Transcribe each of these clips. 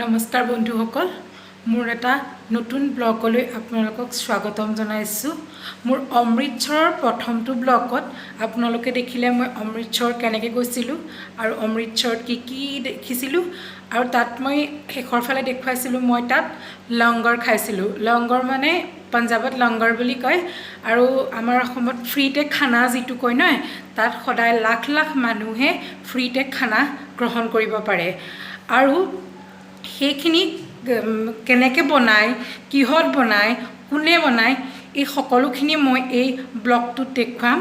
নমস্কাৰ বন্ধুসকল মোৰ এটা নতুন ব্লগলৈ আপোনালোকক স্বাগতম জনাইছো মোৰ অমৃতসৰৰ প্ৰথমটো ব্লগত আপোনালোকে দেখিলে মই অমৃতসৰ কেনেকৈ গৈছিলো আৰু অমৃতসৰত কি দেখিছিলো আৰু তাত মই শেষৰ ফালে দেখুৱাইছিলো মই তাত লংগৰ খাইছিলো লংগৰ মানে পঞ্জাবত লংগৰ বুলি কয় আৰু আমাৰ অসমত ফ্ৰীতে খানা যেটো কয় নহয় তাত সদায় লাখ লাখ মানুহে ফ্ৰীতে খানা গ্ৰহণ কৰিব পাৰে আৰু সেইখিনি কেনেকৈ বনায় কিহত বনায় কোনে বনায় এই সকলোখিনি মই এই ব্লগটোত দেখুৱাম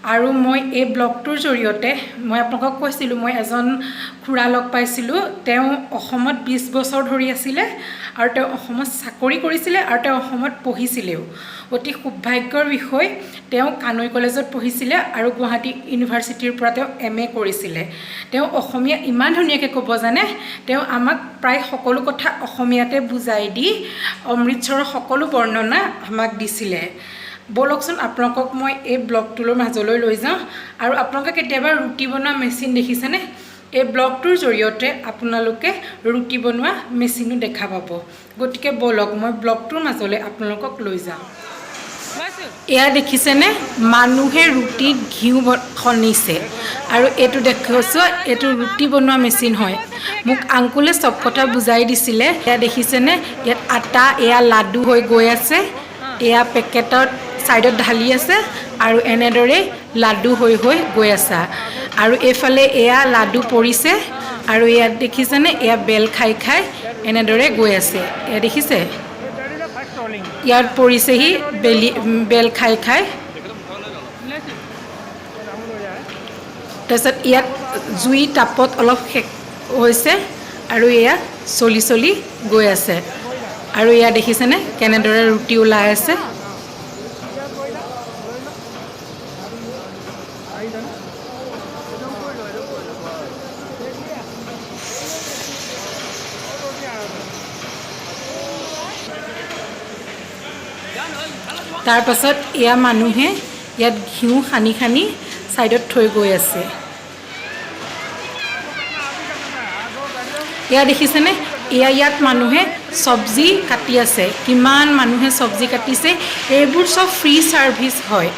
আৰু মই এই ব্লগটোৰ জৰিয়তে মই আপোনাক কৈছিলো মই এজন খুৰা লগ পাইছিলো তেওঁ অসমত 20 বছৰ ধৰি আছিল আৰু তেওঁ অসমত চাকৰি কৰিছিল আৰু তেওঁ অসমত পঢ়িছিলেও অতি সৌভাগ্যৰ বিষয় তেওঁ কানৈ কলেজত পঢ়িছিল আৰু গুৱাহাটী ইউনিভাৰ্চিটিৰ পৰা তেওঁ এমএ কৰিছিল তেওঁ অসমীয়া ইমান ধুনীয়াকৈ ক'ব জানে তেওঁ আমাক প্ৰায় সকলো কথা অসমীয়াতে বুজাই দি অমৃতসৰৰ সকলো বৰ্ণনা আমাক দিছিল বলকচোন আপোনালোকক মই এই ব্লগটোৰ মাজলৈ লৈ যাওঁ আৰু আপোনালোকে কেতিয়াবা ৰুটি বনোৱা মেচিন দেখিছেনে এই ব্লগটোৰ জৰিয়তে আপোনালোকে ৰুটি বনোৱা মেচিনো দেখা পাব গতিকে বলক মই ব্লগটোৰ মাজলৈ আপোনালোকক লৈ যাওঁ এয়া দেখিছেনে মানুহে ৰুটি ঘিউ খনিছে আৰু এইটো দেখিছো এইটো ৰুটি বনোৱা মেচিন হয় মোক আংকুলে সব কথা বুজাই দিছিলে এয়া দেখিছেনে ইয়াত আটা এয়া লাডু হৈ গৈ আছে এয়া পেকেটত সাইডত ঢালি আছে আৰু এনেদৰে লাডু হৈ গৈ আছে আৰু এফালে এয়া লাডু পৰিছে আৰু ইয়াত দেখিছেনে এয়া বেল খাই খাই এনেদৰে গৈ আছে এয়া দেখিছে ইয়াত পৰিছেহি বেল খাই খাই তাৰপিছত ইয়াত জুই তাপত অলপ হৈছে আৰু এয়া চলি গৈ আছে আৰু এয়া দেখিছেনে কেনেদৰে ৰুটি ওলাই আছে তাৰ পাছত এয়া মানুহে ইয়াত ঘিউ খানি খানি সাইডত থৈ গৈ আছে এয়া দেখিছেনে এয়া ইয়াত মানুহে সবজি কাটি আছে কিমান মানুহে সবজি কাটিছে এইবোৰ সব ফ্ৰী সাৰ্ভিস হয়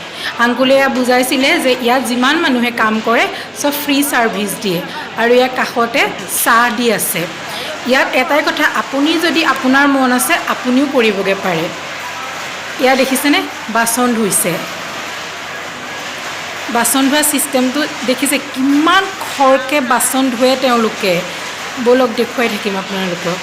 আংকুলে বুজাইছিলে যে ইয়াত যিমান মানুহে কাম কৰে সব ফ্ৰী সাৰ্ভিস দিয়ে আৰু ইয়াৰ কাষতে চাহ দি আছে ইয়াত এটাই কথা আপুনি যদি আপোনাৰ মন আছে আপুনিও কৰিবগে পাৰে ইয়া দেখিছেনে বাসন ধুইছে বাসন ধোৱা সিস্টেমটো দেখিছে কিমান খৰকে বাসন ধুৱে তেওঁলোকে বলক দেখুৱাই থাকিম আপোনালোকক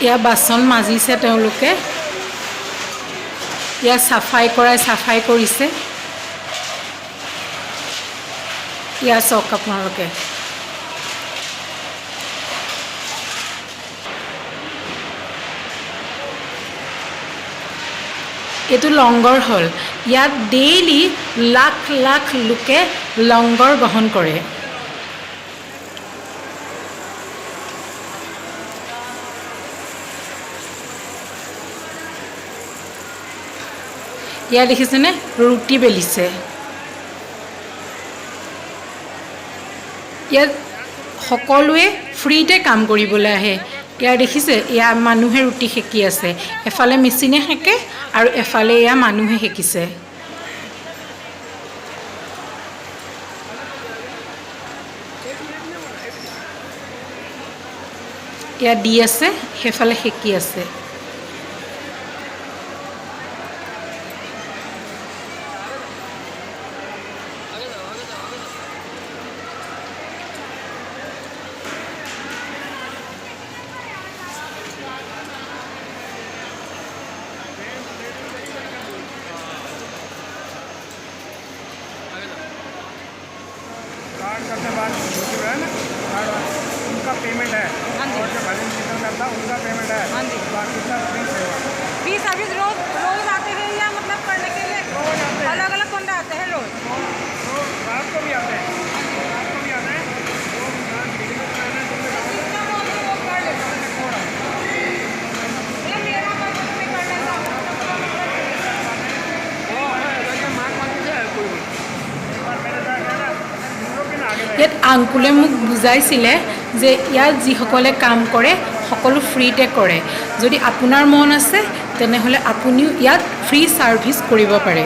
ইয়া বাসন মাজিছে তেওঁলোকে ইয়া সাফাই কৰিছে ইয়া চক আপোনালোকে এইটো লংগৰ হল ইয়াত ডেইলি লাখ লাখ লোকে লংগৰ গ্ৰহণ কৰে ইয়া দেখিছেনে ৰুটি বেলিছে ইয়াত সকলোৱে ফ্ৰীতে কাম কৰিবলৈ আহে ইয়াৰ দেখিছে ইয়া মানুহে ৰুটি সেকি আছে এফালে মেচিনে সেকে আৰু এফালে ইয়া মানুহে সেকিছে ইয়া দি আছে সেফালে সেকি আছে करने बाद जो है ना उनका पेमेंट है और जो बैलेंस निकल करता उनका पेमेंट है बाकी सब फ्री सेवा ইয়াত আংকুলে মোক বুজাইছিলে যে ইয়াত যিসকলে কাম কৰে সকলো ফ্ৰীতে কৰে যদি আপোনাৰ মন আছে তেনেহ'লে আপুনিও ইয়াত ফ্ৰী ছাৰ্ভিচ কৰিব পাৰে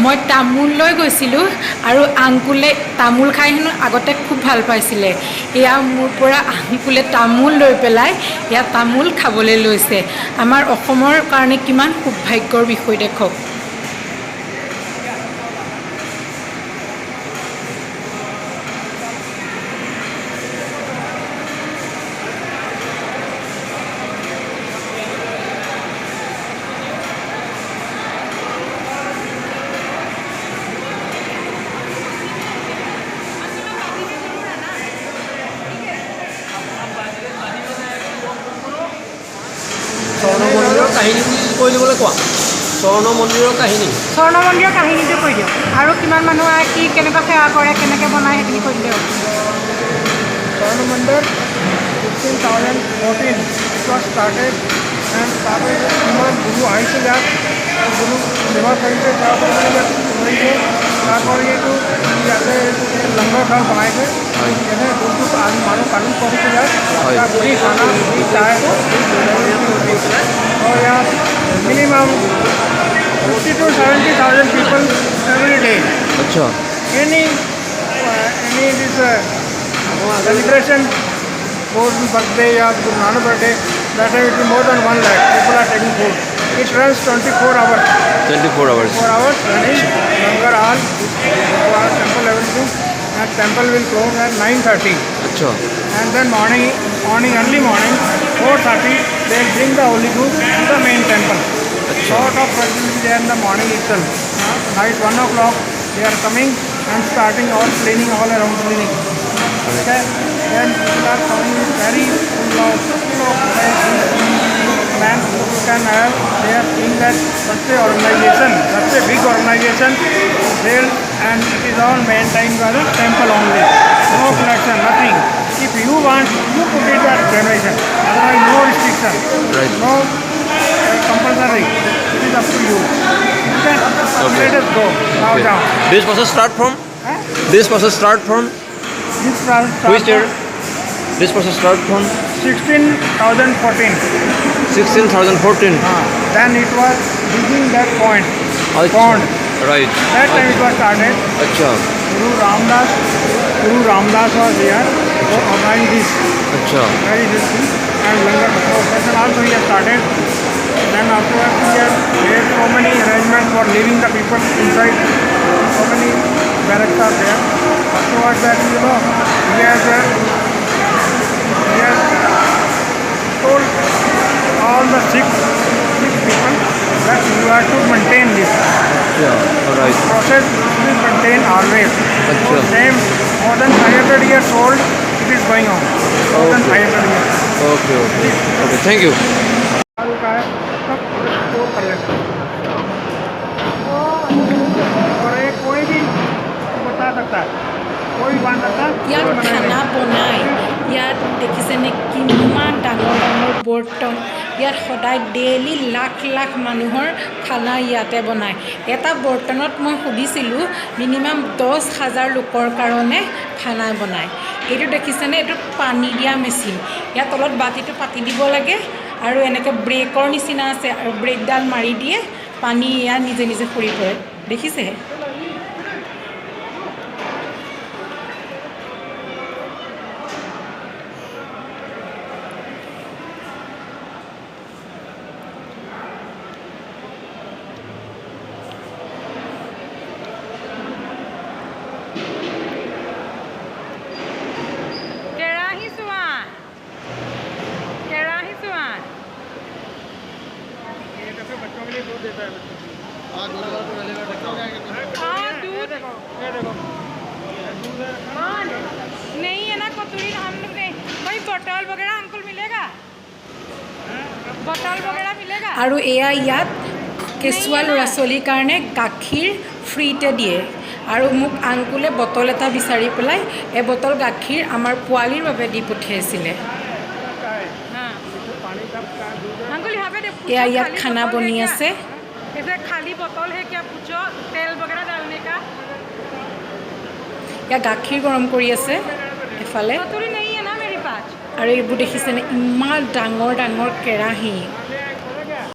মই তামোল লৈ গৈছিলোঁ আৰু আংকুলে তামোল খাই হেনো আগতে খুব ভাল পাইছিলে এয়া মোৰ পৰা আংকুলে তামোল লৈ পেলাই ইয়াত তামোল খাবলৈ লৈছে আমাৰ অসমৰ কাৰণে কিমান সৌভাগ্যৰ বিষয় দেখক স্বৰ্ণ মন্দিৰৰ কাহিনীটো কৈ দিয়ক আৰু কিমান মানুহ আহে কি কেনেকৈ সেৱা কৰে কেনেকৈ বনায় সেইখিনি কৈ দিয়ক স্বৰ্ণ মন্দিৰ 16,014 was started and তাতে ইমান গুৰু আহিছিল ইয়াত গুৰু সেৱা কৰিছে তাৰপৰা এইটো ইয়াতে লংগৰ ঘৰ বনাইছে যেনে যোনটো মানুহ পালন কৰিছে ইয়াত বহি খানা বহি চাই ইয়াত minimum 50 to 70,000 people every day. अच्छा Any this celebration, Guru birthday or Guru Nanak birthday, that time it will be more than 1 lakh people are taking food. It runs 24 hours. 24 hours 4 hours running, Langar all, temple everything, and temple will close at 9:30. अच्छा And then morning, early morning, 4:30, they will bring the holy food to the main temple. Sort of person will be there in the morning itself. Night 1 o'clock, they are coming and starting all cleaning, all around cleaning. Okay? Then people are coming very full of man you can have. They are seeing that such a organization, such a big organization, there and it is all maintained by the temple only. No collection, nothing. If you want, you put it at donation. Otherwise, no restriction. Right. No compulsory. It is up to you. Okay? Let us go. Now down. This process start from Huh? this process start from This starts which year this process start from 16,014. 16,014 Then it was digging that point. अच्छा Pond. right That time it was started. अच्छा Guru Ramdas was here to organize this. अच्छा Very this thing. And Langar session also he has started. Then afterwards he has made so many arrangements for leaving the people inside. So many barracks are there. Afterwards that he has told all the six people that you have to maintain this. अच्छा right Process will maintain always. अच्छा So same more than 500 years old it is going on. More than 500 years. okay okay thank you साल का है सब store कर लेते हैं और ये कोई भी बता सकता है कोई बांध सकता है ইয়াত খানা বনাই ইয়াত দেখিছেনে কিমান ডাঙৰ ডাঙৰ বৰ্তন ইয়াত সদায় ডেইলি লাখ লাখ মানুহৰ খানা ইয়াতে বনায় এটা বৰ্তনত মই সুধিছিলোঁ মিনিমাম 10,000 লোকৰ কাৰণে খানা বনায় এইটো দেখিছেনে এইটো পানী দিয়া মেচিন ইয়াত তলত বাতিটো পাতি দিব লাগে আৰু এনেকৈ ব্ৰেকৰ নিচিনা আছে আৰু ব্ৰেকডাল মাৰি দিয়ে পানী ইয়াত নিজে নিজে সৰি পৰে দেখিছে बच्चों के लिए दूध देता है दूध ये देखो नहीं है ना कतूरी हम लोग नहीं भाई बॉटल वगैरह अंकुल मिलेगा बॉटल वगैरह मिलेगा আৰু এয়া ইয়াত কেঁচুৱা ল'ৰা ছোৱালীৰ কাৰণে গাখীৰ ফ্ৰীতে দিয়ে আৰু মোক আংকুলে বটল এটা বিচাৰি পেলাই এবটল গাখীৰ আমাৰ পোৱালীৰ বাবে দি পঠিয়াইছিলে हाँ अंकुल यहाँ पे देखो এয়া ইয়াত খানা বনি আছে ऐसे खाली बोतल है क्या पूछो तेल वगैरह डालने का এয়া গাখীৰ গৰম কৰি আছে এফালে कतूरी नहीं है ना मेरे पास আৰু এইবোৰ দেখিছেনে ইমান ডাঙৰ ডাঙৰ কেৰাহী